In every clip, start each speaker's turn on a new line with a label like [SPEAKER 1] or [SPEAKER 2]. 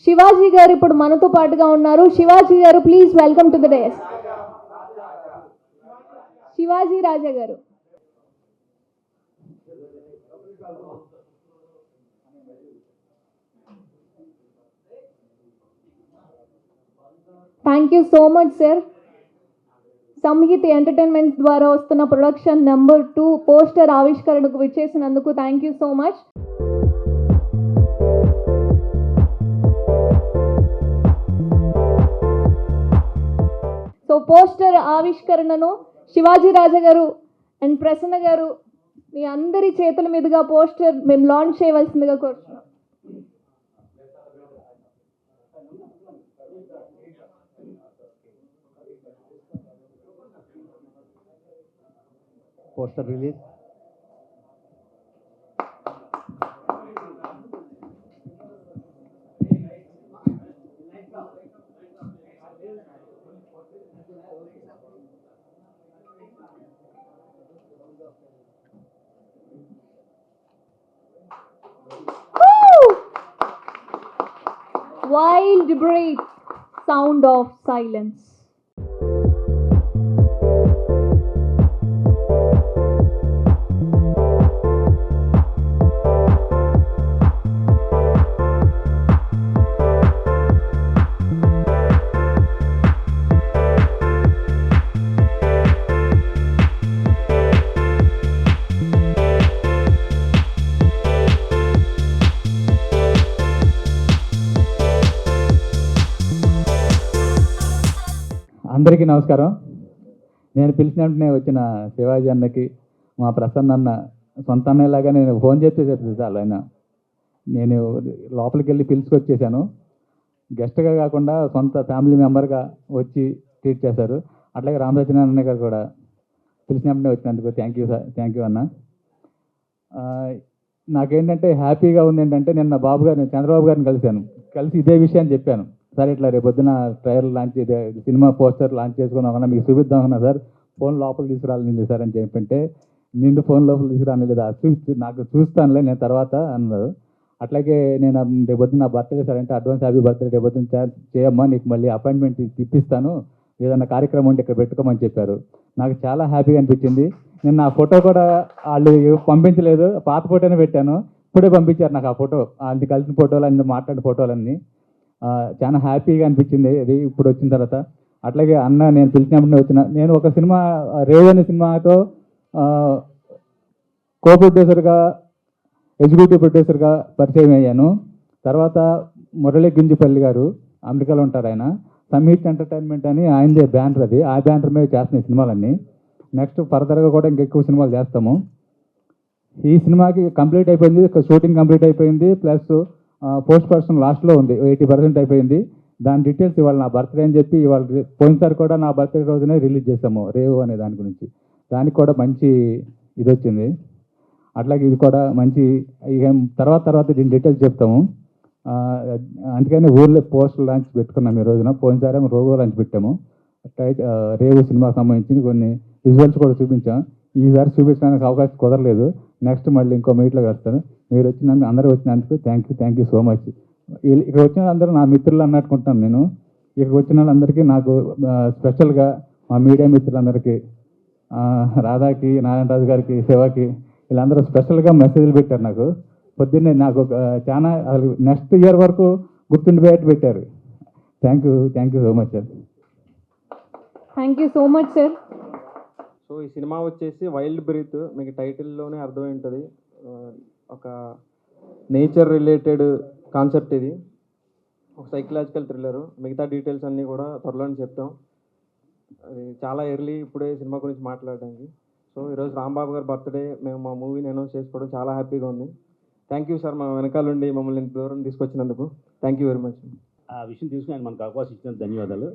[SPEAKER 1] శివాజీ గారు ఇప్పుడు మనతో పాటుగా ఉన్నారు. శివాజీ గారు please welcome to the dais. Shivaji Raja గారు. Thank you so much sir. Samhith entertainments ద్వారా వస్తున్న ప్రొడక్షన్ నెంబర్ 2 పోస్టర్ ఆవిష్కరణకు విచ్చేసినందుకు thank you so much. So poster ఆవిష్కరణను శివాజీ రాజా గారు అండ్ ప్రసన్న గారు మీ అందరి చేతుల మీదుగా పోస్టర్ మేము లాంచ్ చేయవలసిందిగా కోరుతున్నాం.
[SPEAKER 2] Poster release.
[SPEAKER 1] Wild breath, sound of silence.
[SPEAKER 2] అందరికీ నమస్కారం. నేను పిలిచిన వెంటనే వచ్చిన శివాజీ అన్నకి, మా ప్రసన్న అన్న సొంత అన్నయ్యలాగా నేను ఫోన్ చేస్తే చెప్తే చాలు. ఆయన నేను లోపలికి వెళ్ళి పిలుచుకొచ్చేసాను. గెస్ట్గా కాకుండా సొంత ఫ్యామిలీ మెంబర్గా వచ్చి ట్రీట్ చేశారు. అట్లాగే రామరాజన్ అన్నయ్య గారు కూడా పిలిచిన వెంటనే వచ్చినందుకు థ్యాంక్ యూ అన్న. నాకేంటంటే హ్యాపీగా ఉంది ఏంటంటే, నిన్న బాబు గారిని చంద్రబాబు గారిని కలిసి ఇదే విషయాన్ని చెప్పాను. సార్ ఇట్లా రేపు పొద్దున trial launch cinema poster launch చేసుకున్నామన్నా మీకు చూపిద్దామన్నా సార్, ఫోన్ లోపలికి తీసుకురాలేదు సార్ అని చెప్పంటే, నిన్ను ఫోన్ లోపలికి తీసుకురాలేదు నాకు చూస్తానులే నేను తర్వాత అన్నారు. అట్లాగే నేను రేపు పొద్దున నా బర్త్డే సార్ అంటే అడ్వాన్స్ హ్యాపీ బర్త్డే, రేపు పొద్దున చేయమ్మా నీకు మళ్ళీ అపాయింట్మెంట్ ఇప్పిస్తాను, ఏదన్నా కార్యక్రమం ఉంటే ఇక్కడ పెట్టుకోమని చెప్పారు. నాకు చాలా హ్యాపీగా అనిపించింది. నేను నా ఫోటో కూడా వాళ్ళు పంపించలేదు, పాత ఫోటోనే పెట్టాను, ఇప్పుడే పంపించారు నాకు ఆ ఫోటో, అది కలిసిన ఫోటోలు అన్ని మాట్లాడిన ఫోటోలన్నీ. చాలా హ్యాపీగా అనిపించింది అది ఇప్పుడు వచ్చిన తర్వాత. అట్లాగే అన్న నేను పిలిచినప్పుడు నేను ఒక సినిమా రేవ్ అనే సినిమాతో కో ప్రొడ్యూసర్గా ఎగ్జిక్యూటివ్ ప్రొడ్యూసర్గా పరిచయం అయ్యాను. తర్వాత మురళీ గుంజిపల్లి గారు అమెరికాలో ఉంటారు, ఆయన సంహిత్ ఎంటర్టైన్మెంట్ అని ఆయనదే బ్యానర్, అది ఆ బ్యానర్ మీద చేస్తున్నాయి సినిమాలన్నీ. నెక్స్ట్ ఫర్దర్గా కూడా ఇంకెక్కువ సినిమాలు చేస్తాము. ఈ సినిమాకి కంప్లీట్ అయిపోయింది, షూటింగ్ కంప్లీట్ అయిపోయింది, ప్లస్ పోస్ట్ ప్రొడక్షన్ లాస్ట్లో ఉంది, 80% అయిపోయింది. దాని డీటెయిల్స్ ఇవాళ నా బర్త్డే అని చెప్పి ఇవాళ పోయినసారి కూడా నా బర్త్డే రోజునే రిలీజ్ చేసాము రేవు అనే దాని గురించి. దానికి కూడా మంచి ఇది వచ్చింది. అట్లాగే ఇది కూడా మంచి, ఇక తర్వాత దీని డీటెయిల్స్ చెప్తాము. అందుకని ఊర్లో పోస్టర్ లాంచ్ పెట్టుకున్నాం ఈ రోజున. పోయినసారి రోగో లాంచ్ పెట్టాము. రేవు సినిమాకి సంబంధించి కొన్ని విజువల్స్ కూడా చూపించాం. ఈసారి చూపించడానికి అవకాశం కుదరలేదు, నెక్స్ట్ మళ్ళీ ఇంకో మీట్లో కలుస్తాను. మీరు వచ్చినందుకు, అందరూ వచ్చినందుకు థ్యాంక్ యూ సో మచ్. ఇక్కడ వచ్చిన అందరూ నా మిత్రులు అన్నట్టుకుంటాను నేను. ఇక్కడ వచ్చిన వాళ్ళందరికీ నాకు స్పెషల్గా మా మీడియా మిత్రులందరికీ, రాధాకి, నారాయణరాజు గారికి, శివకి, వీళ్ళందరూ స్పెషల్గా మెసేజ్లు పెట్టారు నాకు పొద్దున్నే. నాకు చాలా నెక్స్ట్ ఇయర్ వరకు గుర్తుండిపోయేట్టు పెట్టారు. Thank you so much sir.
[SPEAKER 1] Thank you so much sir.
[SPEAKER 3] So ఈ సినిమా వచ్చేసి వైల్డ్ బ్రీత్, మీకు టైటిల్లోనే అర్థమై ఉంటుంది. ఒక నేచర్ రిలేటెడ్ కాన్సెప్ట్ ఇది, ఒక సైకలాజికల్ థ్రిల్లర్. మిగతా డీటెయిల్స్ అన్నీ కూడా త్వరలోనే చెప్తాం. అది చాలా ఎర్లీ ఇప్పుడే సినిమా గురించి మాట్లాడడానికి. సో ఈరోజు రాంబాబు గారి బర్త్డే, మేము మా మూవీని అనౌన్స్ చేసుకోవడం చాలా హ్యాపీగా ఉంది. థ్యాంక్ యూ సార్, మా వెనకాలండి మమ్మల్ని ఇంత దూరం తీసుకొచ్చినందుకు థ్యాంక్ యూ వెరీ మచ్.
[SPEAKER 4] ఆ విషయం తీసుకుని ఆయన మనకు అవకాశం ఇచ్చినందుకు ధన్యవాదాలు.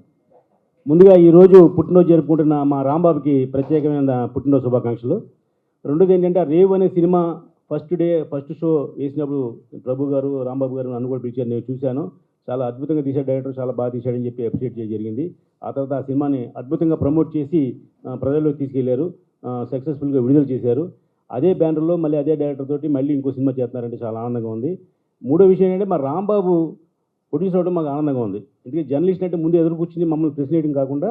[SPEAKER 4] ముందుగా ఈరోజు పుట్టినరోజు జరుపుకుంటున్న మా రాంబాబుకి ప్రత్యేకమైన పుట్టినరోజు శుభాకాంక్షలు. రెండోది ఏంటంటే, రేవ్ అనే సినిమా ఫస్ట్ షో వేసినప్పుడు ప్రభు గారు, రాంబాబు గారు నన్ను కూడా పిలిచారు, నేను చూశాను. చాలా అద్భుతంగా తీశాడు డైరెక్టర్, చాలా బాగా తీశాడని చెప్పి అప్రిషియేట్ చేయడం జరిగింది. ఆ తర్వాత ఆ సినిమాని అద్భుతంగా ప్రమోట్ చేసి ప్రజల్లోకి తీసుకెళ్లారు, సక్సెస్ఫుల్గా విడుదల చేశారు. అదే బ్యానర్లో మళ్ళీ అదే డైరెక్టర్ తోటి మళ్ళీ ఇంకో సినిమా చేస్తున్నారంటే చాలా ఆనందంగా ఉంది. మూడో విషయం ఏంటంటే, మా రాంబాబు ప్రొడ్యూస్ అవ్వడం మాకు ఆనందంగా ఉంది. ఎందుకంటే జర్నలిస్ట్ అంటే ముందు ఎదురు కూర్చుని మమ్మల్ని ప్రశ్న వేయడం కాకుండా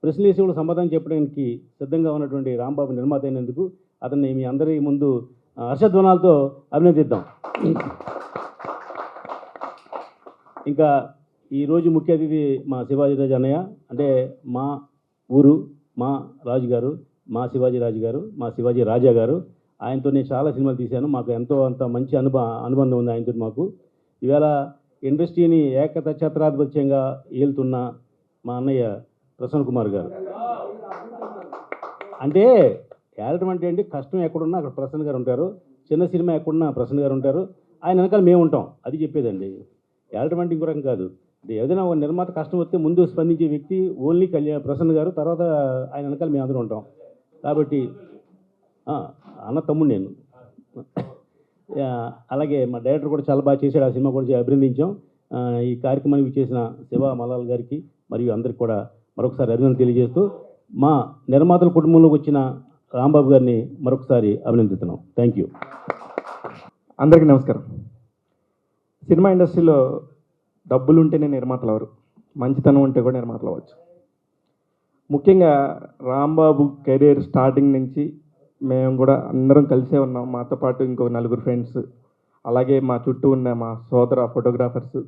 [SPEAKER 4] ప్రశ్నలు వేసి కూడా సమాధానం చెప్పడానికి సిద్ధంగా ఉన్నటువంటి రాంబాబు నిర్మాత అయినందుకు అతన్ని మీ అందరి ముందు హర్షధ్వానాలతో అభినందిద్దాం. ఇంకా ఈరోజు ముఖ్య అతిథి మా శివాజీరాజు అన్నయ్య, అంటే మా ఊరు, మా రాజు గారు, మా శివాజీ రాజు గారు, మా శివాజీ రాజా గారు. ఆయనతో నేను చాలా సినిమాలు తీశాను. మాకు ఎంతో అంత మంచి అనుబంధం ఉంది ఆయనతో మాకు. ఈవేళ ఇండస్ట్రీని ఏకఛత్రాధిపత్యంగా ఏలుతున్న మా అన్నయ్య ప్రసన్న కుమార్ గారు. అంటే ఏలటం అంటే ఏంటి, కష్టం ఎక్కడున్నా అక్కడ ప్రసన్న గారు ఉంటారు, చిన్న సినిమా ఎక్కడున్నా ప్రసన్న గారు ఉంటారు, ఆయన వెనకాల మేము ఉంటాం. అది చెప్పేదండి. ఏలటం అంటే ఇంకో రకం కాదు. ఏదైనా ఒక నిర్మాత కష్టం వస్తే ముందు స్పందించే వ్యక్తి ఓన్లీ ప్రసన్న గారు, తర్వాత ఆయన వెనకాల మేము అందరూ ఉంటాం. కాబట్టి అన్న తమ్ముడు నేను. అలాగే మా డైరెక్టర్ కూడా చాలా బాగా చేశాడు. ఆ సినిమా కూడా అభినందించాం. ఈ కార్యక్రమానికి చేసిన శివ మలాల్ గారికి మరియు అందరికి కూడా మరొకసారి అభినందన తెలియజేస్తూ మా నిర్మాతల కుటుంబంలోకి వచ్చిన రాంబాబు గారిని మరొకసారి అభినందిస్తున్నాం. Thank you.
[SPEAKER 3] అందరికీ నమస్కారం. సినిమా ఇండస్ట్రీలో డబ్బులు ఉంటేనే నిర్మాతలు అవరు, మంచితనం ఉంటే కూడా నిర్మాతలు అవ్వచ్చు. ముఖ్యంగా రాంబాబు కెరీర్ స్టార్టింగ్ నుంచి మేము కూడా అందరం కలిసే ఉన్నాం. మాతో పాటు ఇంకో 4 ఫ్రెండ్స్, అలాగే మా చుట్టూ ఉన్న మా సోదర ఫోటోగ్రాఫర్స్,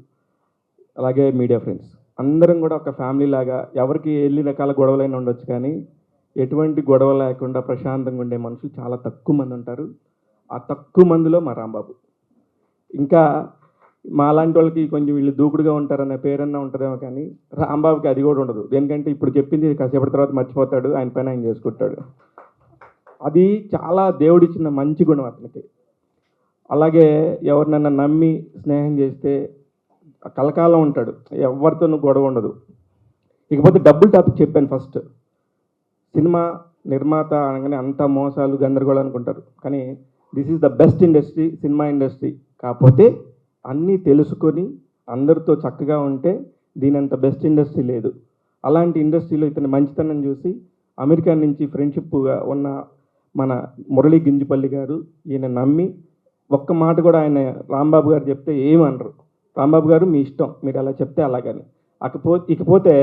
[SPEAKER 3] అలాగే మీడియా ఫ్రెండ్స్, అందరం కూడా ఒక ఫ్యామిలీ లాగా. ఎవరికి ఎన్ని రకాల గొడవలైనా ఉండొచ్చు, కానీ ఎటువంటి గొడవ లేకుండా ప్రశాంతంగా ఉండే మనుషులు చాలా తక్కువ మంది ఉంటారు. ఆ తక్కువ మందిలో మా రాంబాబు. ఇంకా మా లాంటి వాళ్ళకి కొంచెం వీళ్ళు దూకుడుగా ఉంటారనే పేరన్నా ఉంటుందేమో, కానీ రాంబాబుకి అది కూడా ఉండదు. దేనికంటే ఇప్పుడు చెప్పింది కాసేపటి తర్వాత మర్చిపోతాడు, ఆయన పైన ఆయన చేసుకుంటాడు. అది చాలా దేవుడిచ్చిన మంచి గుణం అతనికి. అలాగే ఎవరినన్నా నమ్మి స్నేహం చేస్తే కలకాలం ఉంటాడు, ఎవరితోనూ గొడవ ఉండదు. ఇకపోతే డబ్బులు టాపిక్ చెప్పాను ఫస్ట్. సినిమా నిర్మాత అనగానే అంత మోసాలు గందరగోళం అనుకుంటారు, కానీ this is the best industry, cinema industry. కాకపోతే అన్నీ తెలుసుకొని అందరితో చక్కగా ఉంటే దీనంత బెస్ట్ ఇండస్ట్రీ లేదు. అలాంటి ఇండస్ట్రీలో ఇతని మంచితనం చూసి అమెరికా నుంచి ఫ్రెండ్షిప్గా ఉన్న మన మురళీ గింజిపల్లి గారు ఈయన నమ్మి ఒక్క మాట కూడా ఆయన రాంబాబు గారు చెప్తే ఏమనరు. రాంబాబు గారు మీ ఇష్టం, మీరు అలా చెప్తే అలాగని. ఇకపోతే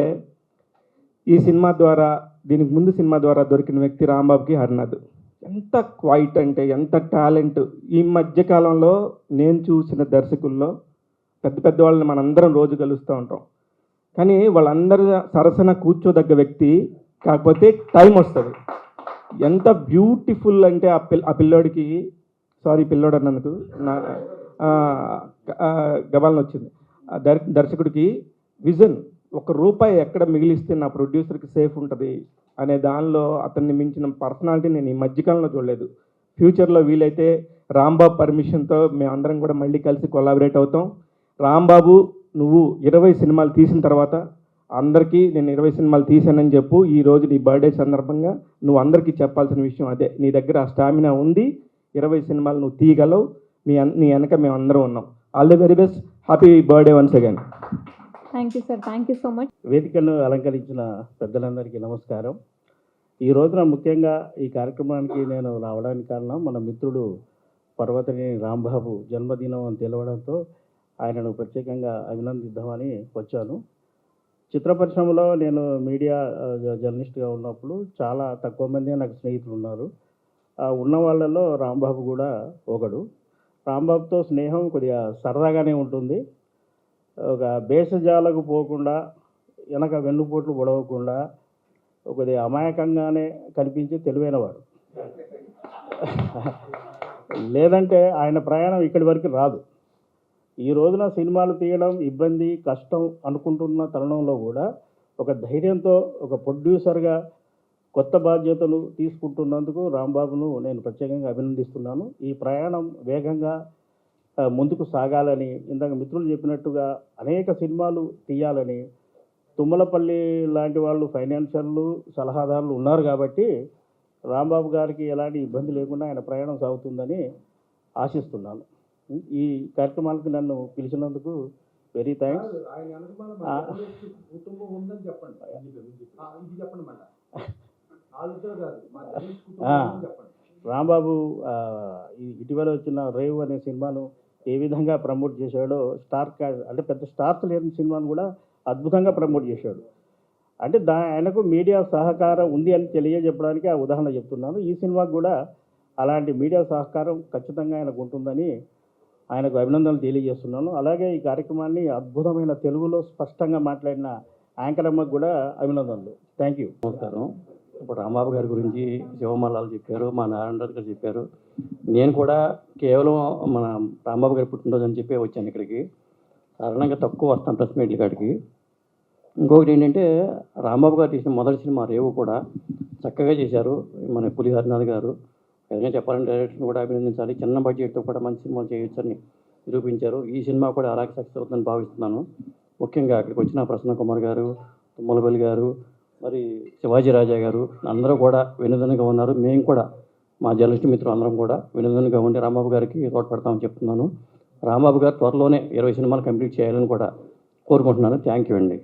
[SPEAKER 3] ఈ సినిమా ద్వారా, దీనికి ముందు సినిమా ద్వారా దొరికిన వ్యక్తి రాంబాబుకి హరినాథ్. ఎంత క్వైట్ అంటే ఎంత టాలెంట్. ఈ మధ్యకాలంలో నేను చూసిన దర్శకుల్లో పెద్ద పెద్ద వాళ్ళని మనందరం రోజు కలుస్తూ ఉంటాం, కానీ వాళ్ళందరూ సరసన కూర్చోదగ్గ వ్యక్తి. కాకపోతే టైం వస్తుంది. ఎంత బ్యూటిఫుల్ అంటే ఆ పిల్లోడికి, సారీ పిల్లోడు అన్నందుకు నా గబాలను వచ్చింది. దర్శకుడికి విజన్, ₹1 ఎక్కడ మిగిలిస్తే నా ప్రొడ్యూసర్కి సేఫ్ ఉంటుంది అనే దానిలో అతన్ని మించిన పర్సనాలిటీ నేను ఈ మధ్యకాలంలో చూడలేదు. ఫ్యూచర్లో వీలైతే రాంబాబు పర్మిషన్తో మేమందరం కూడా మళ్ళీ కలిసి కొలాబరేట్ అవుతాం. రాంబాబు, నువ్వు 20 సినిమాలు తీసిన తర్వాత అందరికీ నేను 20 సినిమాలు తీశానని చెప్పు. ఈరోజు నీ బర్త్డే సందర్భంగా నువ్వు అందరికీ చెప్పాల్సిన విషయం అదే. నీ దగ్గర ఆ స్టామినా ఉంది, 20 సినిమాలు నువ్వు తీయగలవు, నీ వెనక మేము అందరం ఉన్నాం. All the very best, happy birthday once again.
[SPEAKER 1] Thank you sir, thank you so much.
[SPEAKER 4] వేదికను అలంకరించిన పెద్దలందరికీ నమస్కారం. ఈ రోజున ముఖ్యంగా ఈ కార్యక్రమానికి నేను రావడానికి కారణం మన మిత్రుడు పర్వతనేని రాంబాబు జన్మదినం అని తెలవడంతో ఆయనను ప్రత్యేకంగా అభినందిద్దామని వచ్చాను. చిత్ర పరిశ్రమలో నేను మీడియా జర్నలిస్ట్గా ఉన్నప్పుడు చాలా తక్కువ మంది నాకు స్నేహితులు ఉన్నారు. ఉన్న వాళ్ళలో రాంబాబు కూడా ఒకడు. రాంబాబుతో స్నేహం కొద్దిగా సరదాగానే ఉంటుంది. ఒక బేసజాలకు పోకుండా, వెనక వెన్నుపోట్లు పొడవకుండా, కొద్దిగా అమాయకంగానే కనిపించి తెలివైనవాడు. లేదంటే ఆయన ప్రయాణం ఇక్కడి వరకు రాదు. ఈ రోజున సినిమాలు తీయడం ఇబ్బంది, కష్టం అనుకుంటున్న తరుణంలో కూడా ఒక ధైర్యంతో ఒక ప్రొడ్యూసర్గా కొత్త బాధ్యతలు తీసుకుంటున్నందుకు రాంబాబును నేను ప్రత్యేకంగా అభినందిస్తున్నాను. ఈ ప్రయాణం వేగంగా ముందుకు సాగాలని, ఇందాక మిత్రులు చెప్పినట్టుగా అనేక సినిమాలు తీయాలని, తుమ్మలపల్లి లాంటి వాళ్ళు ఫైనాన్షియర్లు, సలహాదారులు ఉన్నారు కాబట్టి రాంబాబు గారికి ఎలాంటి ఇబ్బంది లేకుండా ఆయన ప్రయాణం సాగుతుందని ఆశిస్తున్నాను. ఈ కార్యక్రమాలకు నన్ను పిలిచినందుకు వెరీ థ్యాంక్స్. రాంబాబు ఇటీవల వచ్చిన రేవ్ అనే సినిమాను
[SPEAKER 5] ఏ విధంగా ప్రమోట్ చేశాడో అంటే పెద్ద స్టార్స్ లేని సినిమాను కూడా అద్భుతంగా ప్రమోట్ చేశాడు. అంటే ఆయనకు మీడియా సహకారం ఉంది అని తెలియజెప్పడానికి ఆ ఉదాహరణ చెప్తున్నాను. ఈ సినిమాకు కూడా అలాంటి మీడియా సహకారం ఖచ్చితంగా ఆయనకు ఉంటుందని ఆయనకు అభినందనలు తెలియజేస్తున్నాను. అలాగే ఈ కార్యక్రమాన్ని అద్భుతమైన తెలుగులో స్పష్టంగా మాట్లాడిన యాంకర్ అమ్మకు కూడా అభినందనలు. Thank you.
[SPEAKER 6] నమస్కారం. ఇప్పుడు రాంబాబు గారి గురించి శివమల్లాలు చెప్పారు, మా నారాయణరాజు గారు చెప్పారు. నేను కూడా కేవలం మన రాంబాబు గారి పుట్టినరోజు అని చెప్పి వచ్చాను ఇక్కడికి. సాధారణంగా తక్కువ వస్తాను ప్రెస్ మీట్ల కాడికి. ఇంకొకటి ఏంటంటే రాంబాబు గారు తీసిన మొదటి సినిమా రేవు కూడా చక్కగా చేశారు. మన పులి హరినాథ్ గారు ఏదైనా చెప్పాలంటే డైరెక్టర్ని కూడా అభినందించాలి. చిన్న బడ్జెట్తో కూడా మంచి సినిమాలు చేయొచ్చని నిరూపించారు. ఈ సినిమా కూడా అలాగే సక్సెస్ అవుతుందని భావిస్తున్నాను. ముఖ్యంగా అక్కడికి వచ్చిన ప్రసన్న కుమార్ గారు, తుమ్మలపల్లి గారు, మరి శివాజీ రాజా గారు అందరూ కూడా వినోదంగా ఉన్నారు. మేము కూడా మా జర్నలిస్ట్ మిత్రులు అందరం కూడా వినోదంగా ఉండి రాంబాబు గారికి తోడ్పడతామని చెప్తున్నాను. రాంబాబు గారు త్వరలోనే 20 సినిమాలు కంప్లీట్ చేయాలని కూడా కోరుకుంటున్నాను. థ్యాంక్ యూ అండి.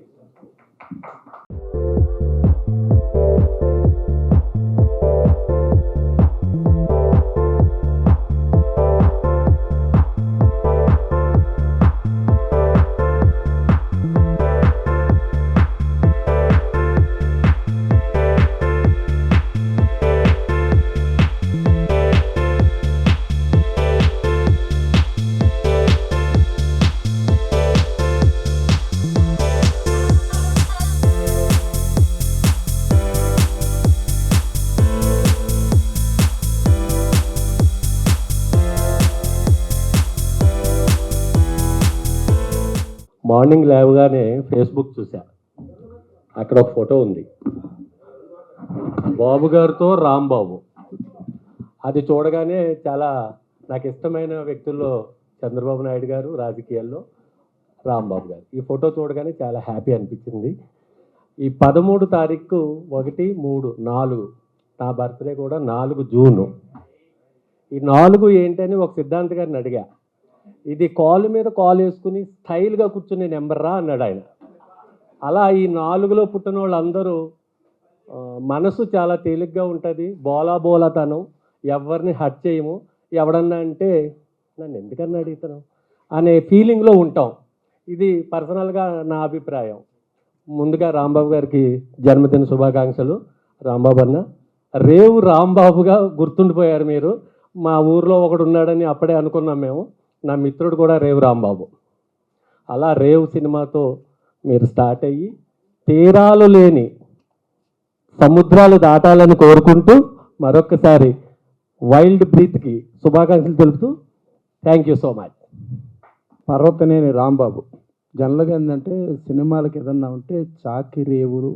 [SPEAKER 7] మార్నింగ్ లేవగానే ఫేస్బుక్ చూసా, అక్కడ ఒక ఫోటో ఉంది బాబు గారితో రాంబాబు. అది చూడగానే చాలా నాకు ఇష్టమైన వ్యక్తుల్లో చంద్రబాబు నాయుడు గారు, రాజకీయాల్లో రాంబాబు గారు. ఈ ఫోటో చూడగానే చాలా హ్యాపీ అనిపించింది. ఈ 13 తారీఖు 1, 3, 4 నా బర్త్డే కూడా 4 జూను. ఈ 4 ఏంటని ఒక సిద్ధాంత్ గారిని అడిగా. ఇది కాలు మీద కాలు వేసుకుని స్టైల్గా కూర్చునే నెంబర్ రా అన్నాడు ఆయన. అలా ఈ 4లో పుట్టిన వాళ్ళందరూ మనసు చాలా తేలిగ్గా ఉంటుంది, బోలాతనం, ఎవరిని హర్ట్ చేయము. ఎవడన్నా అంటే నన్ను ఎందుకన్నా అడుగుతాను అనే ఫీలింగ్లో ఉంటాం. ఇది పర్సనల్గా నా అభిప్రాయం. ముందుగా రాంబాబు గారికి జన్మదిన శుభాకాంక్షలు. రాంబాబు అన్న రేవు రాంబాబుగా గుర్తుండిపోయారు మీరు. మా ఊర్లో ఒకడు ఉన్నాడని అప్పుడే అనుకున్నాం మేము. నా మిత్రుడు కూడా రేవు రాంబాబు. అలా రేవు సినిమాతో మీరు స్టార్ట్ అయ్యి తీరాలు లేని సముద్రాలు దాటాలని కోరుకుంటూ మరొకసారి వైల్డ్ బ్రీత్కి శుభాకాంక్షలు తెలుపుతూ thank you so much.
[SPEAKER 8] Parvathaneni Rambabu జనరల్గా ఏంటంటే సినిమాలకు ఏదన్నా ఉంటే చాకి రేవులు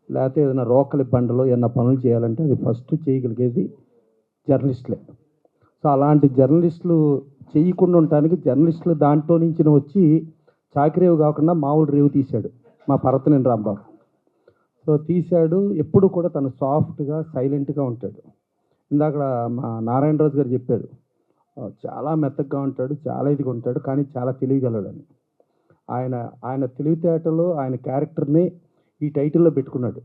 [SPEAKER 8] లేకపోతే ఏదైనా రోకలి బండలో ఏదైనా పనులు చేయాలంటే అది ఫస్ట్ చేయగలిగేది జర్నలిస్టులే. సో అలాంటి జర్నలిస్టులు చేయకుండా ఉండటానికి జర్నలిస్టులు దాంట్లో నుంచి వచ్చి చాకిరేవు కాకుండా మామూలు రేవు తీశాడు మా పర్వతనేని రాంబాబు. సో తీశాడు. ఎప్పుడు కూడా తను సాఫ్ట్గా సైలెంట్గా ఉంటాడు. ఇందాక మా నారాయణరాజు గారు చెప్పాడు, చాలా మెత్తగా ఉంటాడు, చాలా ఇదిగా ఉంటాడు, కానీ చాలా తెలివిగలడని. ఆయన తెలివితేటలో ఆయన క్యారెక్టర్ని ఈ టైటిల్లో పెట్టుకున్నాడు.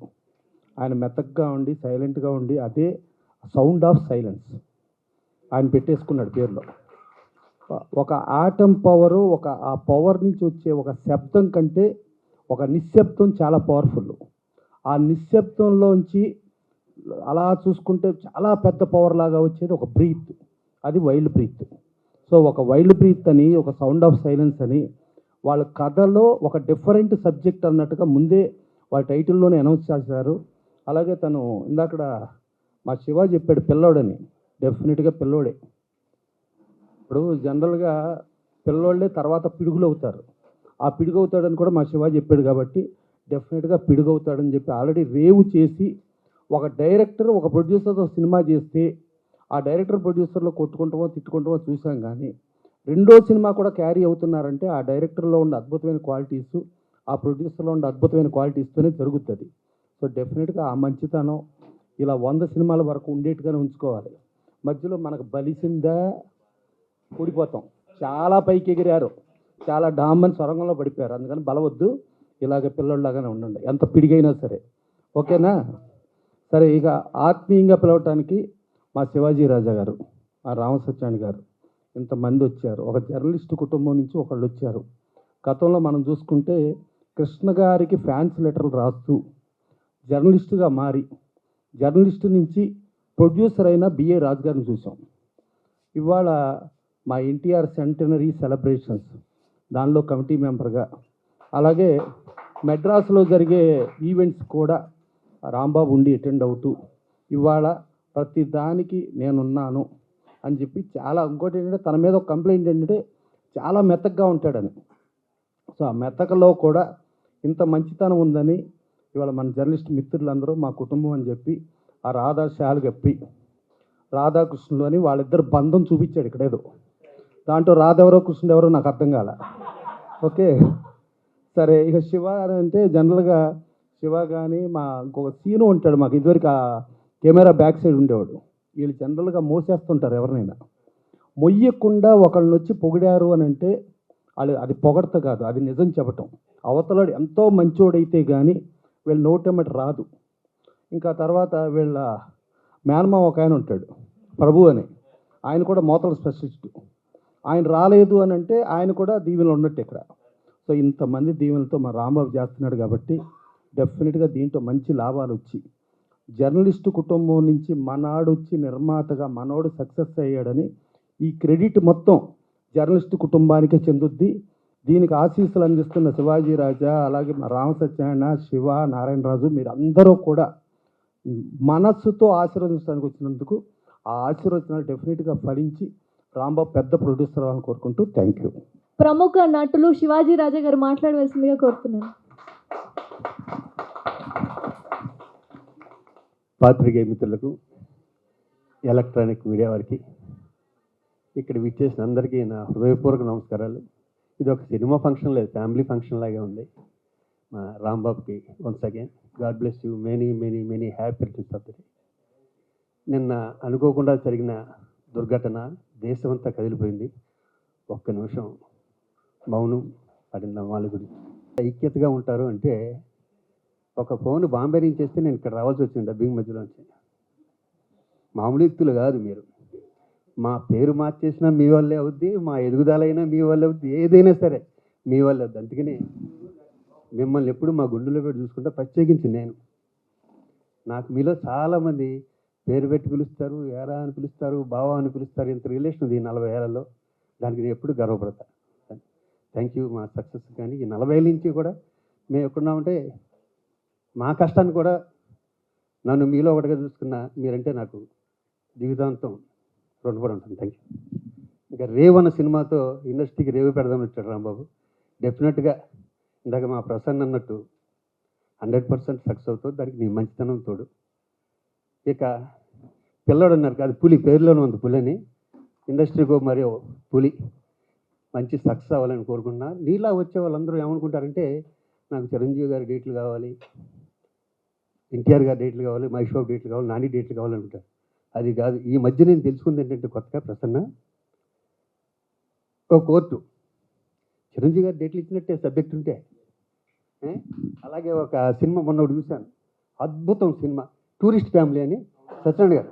[SPEAKER 8] ఆయన మెత్తగా ఉండి సైలెంట్గా ఉండి అదే సౌండ్ ఆఫ్ సైలెన్స్ ఆయన పెట్టేసుకున్నాడు పేరులో. ఒక ఆటం పవరు, ఆ పవర్ నుంచి వచ్చే ఒక శబ్దం కంటే ఒక నిశ్శబ్దం చాలా పవర్ఫుల్. ఆ నిశ్శబ్దంలోంచి అలా చూసుకుంటే చాలా పెద్ద పవర్ లాగా వచ్చేది ఒక బ్రీత్, అది వైల్డ్ బ్రీత్. సో ఒక వైల్డ్ బ్రీత్ అని, ఒక సౌండ్ ఆఫ్ సైలెన్స్ అని వాళ్ళ కథలో ఒక డిఫరెంట్ సబ్జెక్ట్ అన్నట్టుగా ముందే వాళ్ళ టైటిల్లోనే అనౌన్స్ చేశారు. అలాగే తను ఇందాక మా శివ చెప్పాడు పిల్లోడని, డెఫినెట్గా పిల్లోడే. ఇప్పుడు జనరల్గా పిల్లోళ్ళే తర్వాత పిడుగులు అవుతారు. ఆ పిడుగు అవుతాడని కూడా మా శివ చెప్పాడు కాబట్టి డెఫినెట్గా పిడుగు అవుతాడని చెప్పి ఆల్రెడీ రేవు చేసి ఒక డైరెక్టర్ ఒక ప్రొడ్యూసర్తో సినిమా చేస్తే ఆ డైరెక్టర్ ప్రొడ్యూసర్లో కొట్టుకుంటామో తిట్టుకుంటామో చూసాం. కానీ రెండో సినిమా కూడా క్యారీ అవుతున్నారంటే ఆ డైరెక్టర్లో ఉన్న అద్భుతమైన క్వాలిటీసు, ఆ ప్రొడ్యూసర్లో ఉన్న అద్భుతమైన క్వాలిటీస్తోనే జరుగుతుంది. సో డెఫినెట్గా ఆ మంచితనం ఇలా 100 సినిమాల వరకు ఉండేట్టుగానే ఉంచుకోవాలి. మధ్యలో మనకు బలిసిందా ఊడిపోతాం. చాలా పైకి ఎగిరారు, చాలా డామ్మని సొరంగంలో పడిపోయారు. అందుకని బలవద్దు, ఇలాగ పిల్లల్లాగానే ఉండండి ఎంత పిడిగైనా సరే. ఓకేనా? సరే, ఇక ఆత్మీయంగా పిలవటానికి మా శివాజీ రాజా గారు, మా రామసత్యాన్ని గారు ఇంతమంది వచ్చారు. ఒక జర్నలిస్ట్ కుటుంబం నుంచి ఒకళ్ళు వచ్చారు. గతంలో మనం చూసుకుంటే కృష్ణ గారికి ఫ్యాన్స్ లెటర్లు రాస్తూ జర్నలిస్టుగా మారి జర్నలిస్టు నుంచి ప్రొడ్యూసర్ అయిన బిఏ రాజు గారిని చూసాం. ఇవాళ మా ఎన్టీఆర్ సెంటనరీ సెలబ్రేషన్స్ దానిలో కమిటీ మెంబర్గా, అలాగే మెడ్రాస్లో జరిగే ఈవెంట్స్ కూడా రాంబాబు ఉండి అటెండ్ అవుతూ ఇవాళ ప్రతి దానికి నేనున్నాను అని చెప్పి చాలా. ఇంకోటి ఏంటంటే తన మీద ఒక కంప్లైంట్ ఏంటంటే చాలా మెత్తగా ఉంటాడని. సో ఆ మెత్తకలో కూడా ఇంత మంచితనం ఉందని ఇవాళ మన జర్నలిస్ట్ మిత్రులందరూ మా కుటుంబం అని చెప్పి ఆ రాధా శాలు కప్పి రాధాకృష్ణులు అని వాళ్ళిద్దరు బంధం చూపించాడు ఇక్కడేదో. దాంట్లో రాధ ఎవరో కృష్ణుడు ఎవరో నాకు అర్థం కాల. ఓకే సరే. ఇక శివ అంటే జనరల్గా శివ కానీ మా ఇంకొక సీను ఉంటాడు మాకు ఇదివరకు ఆ కెమెరా బ్యాక్ సైడ్ ఉండేవాడు. వీళ్ళు జనరల్గా మోసేస్తుంటారు ఎవరినైనా. మొయ్యకుండా ఒకళ్ళని వచ్చి పొగిడారు అని అంటే అది పొగడత కాదు, అది నిజం చెప్పటం. అవతలాడు ఎంతో మంచోడైతే కానీ వీళ్ళ నోటెమ్మటి రాదు. ఇంకా తర్వాత వీళ్ళ మేనమామ ఒక ఆయన ఉంటాడు ప్రభు అని, ఆయన కూడా మోతల స్పెషలిస్టు. ఆయన రాలేదు అని అంటే ఆయన కూడా దీవెనలు ఉన్నట్టు ఇక్కడ. సో ఇంతమంది దీవెనలతో మా రాంబాబు చేస్తున్నాడు కాబట్టి డెఫినెట్గా దీంట్లో మంచి లాభాలు వచ్చి జర్నలిస్టు కుటుంబం నుంచి మనవాడు వచ్చి నిర్మాతగా మనోడు సక్సెస్ అయ్యాడని ఈ క్రెడిట్ మొత్తం జర్నలిస్టు కుటుంబానికే చెందుద్ది. దీనికి ఆశీస్సులు అందిస్తున్న శివాజీ రాజా, అలాగే మా రామసత్యనారాయణ, శివ, నారాయణరాజు మీరు అందరూ కూడా మనస్సుతో ఆశీర్వదించడానికి వచ్చినందుకు ఆ ఆశీర్వచనాలు డెఫినెట్గా ఫలించి రాంబాబు పెద్ద ప్రొడ్యూసర్ అవ్వాలని కోరుకుంటూ థ్యాంక్ యూ.
[SPEAKER 1] ప్రముఖ నటులు శివాజీ రాజా గారు మాట్లాడవలసిందిగా కోరుతున్నాను.
[SPEAKER 9] పాత్రికేయ మిత్రులకు, ఎలక్ట్రానిక్ మీడియా వారికి, ఇక్కడ విచ్చేసిన అందరికీ నా హృదయపూర్వక నమస్కారాలు. ఇది ఒక సినిమా ఫంక్షన్ లేదు, ఫ్యామిలీ ఫంక్షన్ లాగే ఉంది. మా రాంబాబుకి once again god bless you, many many many happy returns of the day. నిన్న అనుకోకుండా జరిగిన దుర్ఘటన దేశమంతా కదిలిపోయింది. ఒక్క నిమిషం మౌనం పడింది వాళ్ళ గురించి. ఐక్యతగా ఉంటారు అంటే ఒక ఫోన్ బాంబే నుంచి చేస్తే నేను ఇక్కడ రావాల్సి వచ్చింది డబ్బింగ్ మధ్యలోంచి. మామూలు వ్యక్తులు కాదు మీరు. మా పేరు మార్చేసినా మీ వాళ్ళే అవుద్ది, మా ఎదుగుదలైనా మీ వాళ్ళే అవుద్ది, ఏదైనా సరే మీ వాళ్ళే అవుద్ది. అందుకని మిమ్మల్ని ఎప్పుడు మా గుండెలో పెట్టి చూసుకుంటా. ప్రత్యేకించి నేను, నాకు మీలో చాలామంది పేరు పెట్టి పిలుస్తారు, ఏరా అని పిలుస్తారు, బావా అని పిలుస్తారు. ఇంత రిలేషన్ ఉంది ఈ 40 ఏళ్లలో. దానికి నేను ఎప్పుడు గర్వపడతా. Thank you. మా సక్సెస్ కానీ ఈ 40 ఏళ్ళ నుంచి కూడా మేము ఎక్కడున్నామంటే మా కష్టాన్ని కూడా నన్ను మీలో ఒకటిగా చూసుకున్న మీరంటే నాకు జీవితాంతం రుణపడి ఉంటాను. Thank you. ఇంకా రేవ్ అన్న సినిమాతో ఇండస్ట్రీకి రేవు పెడదామని వచ్చాడు రాంబాబు. డెఫినెట్గా ఇందాక మా ప్రసన్న అన్నట్టు 100% సక్సెస్ అవుతుంది. దానికి నీ మంచితనం తోడు. ఇక పిల్లడు ఉన్నారు కాదు, పులి పేరులోనే ఉంది పులి అని. ఇండస్ట్రీకి మరి పులి మంచి సక్సెస్ అవ్వాలని కోరుకుంటున్నా. నీలా వచ్చే వాళ్ళందరూ ఏమనుకుంటారంటే నాకు చిరంజీవి గారి డేట్లు కావాలి, ఎన్టీఆర్ గారి డేట్లు కావాలి, మహేష్ బాబు డేట్లు కావాలి, నాని డేట్లు కావాలనుకుంటారు. అది కాదు. ఈ మధ్య నేను తెలుసుకుంది ఏంటంటే కొత్తగా ప్రసన్న ఒక కోర్టు చిరంజీవి గారి డేట్లు ఇచ్చినట్టే సబ్జెక్ట్ ఉంటే. అలాగే ఒక సినిమా మొన్న ఒకటి చూశాను, అద్భుతం సినిమా, టూరిస్ట్ ఫ్యామిలీ అని, సత్యనారాయణ గారు.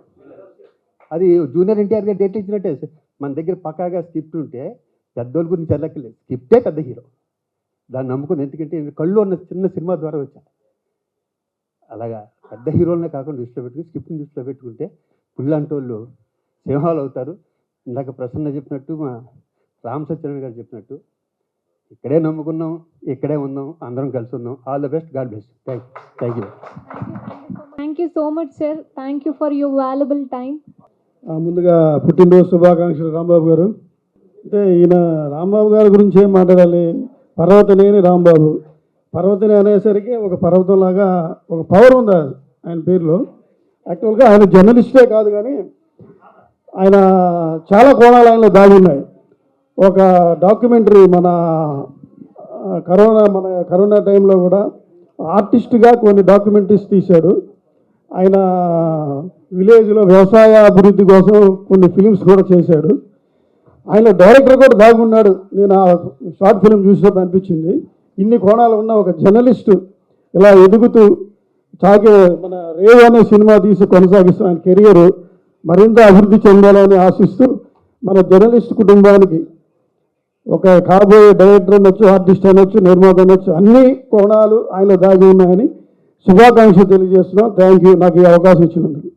[SPEAKER 9] అది జూనియర్ ఎన్టీఆర్ గారు డేట్లు ఇచ్చినట్టే. మన దగ్గర పక్కాగా స్క్రిప్ట్ ఉంటే పెద్దోళ్ళ గురించి చల్లక్కర్లేదు, స్క్రిప్టే పెద్ద హీరో. దాన్ని నమ్ముకుంది. ఎందుకంటే కళ్ళు ఉన్న చిన్న సినిమా ద్వారా వచ్చాను. అలాగా పెద్ద హీరోలనే కాకుండా దృష్టిలో పెట్టుకుని స్క్రిప్ట్ని దృష్టిలో పెట్టుకుంటే పుల్లాంటి వాళ్ళు సింహాలు అవుతారు. ఇందాక ప్రసన్న చెప్పినట్టు, మా రామ్ సత్యనారాయణ గారు చెప్పినట్టు ఇక్కడే నమ్ముకున్నాం, ఇక్కడే ఉన్నాం, అందరం కలిసి ఉన్నాం. All the best. God bless. Thank you.
[SPEAKER 1] Thank you so much sir. Thank you for your valuable time.
[SPEAKER 10] ముందుగా పుట్టినరోజు శుభాకాంక్షలు రాంబాబు గారు. అంటే ఈయన రాంబాబు గారి గురించి ఏం మాట్లాడాలి, పర్వతనేని రాంబాబు. పర్వతనే అనేసరికి ఒక పర్వతంలాగా ఒక పవర్ ఉంది ఆయన పేరులో. యాక్చువల్గా ఆయన జర్నలిస్టే కాదు కానీ ఆయన చాలా కోణాలు ఆయనలో దాగి ఉన్నాయి. ఒక డాక్యుమెంటరీ మన కరోనా టైంలో కూడా ఆర్టిస్ట్గా కొన్ని డాక్యుమెంటరీస్ తీశాడు. ఆయన విలేజ్లో వ్యవసాయ అభివృద్ధి కోసం కొన్ని ఫిలిమ్స్ కూడా చేశాడు. ఆయన డైరెక్టర్ కూడా దాగున్నాడు. నేను ఆ షార్ట్ ఫిలిం చూసినప్పుడు అనిపించింది, ఇన్ని కోణాలు ఉన్న ఒక జర్నలిస్టు ఇలా ఎదుగుతూ మన రేవ్ అనే సినిమా తీసి కొనసాగిస్తున్న ఆయన కెరియర్ మరింత అభివృద్ధి చెందాలని ఆశిస్తూ మన జర్నలిస్ట్ కుటుంబానికి ఒక కాబోయే డైరెక్టర్ అనొచ్చు, ఆర్టిస్ట్ అనొచ్చు, నిర్మాత అనొచ్చు, అన్ని కోణాలు ఆయనలో దాగి ఉన్నాయని శుభాకాంక్షలు తెలియజేస్తున్నాం. థ్యాంక్ యూ నాకు ఈ అవకాశం ఇచ్చినందుకు.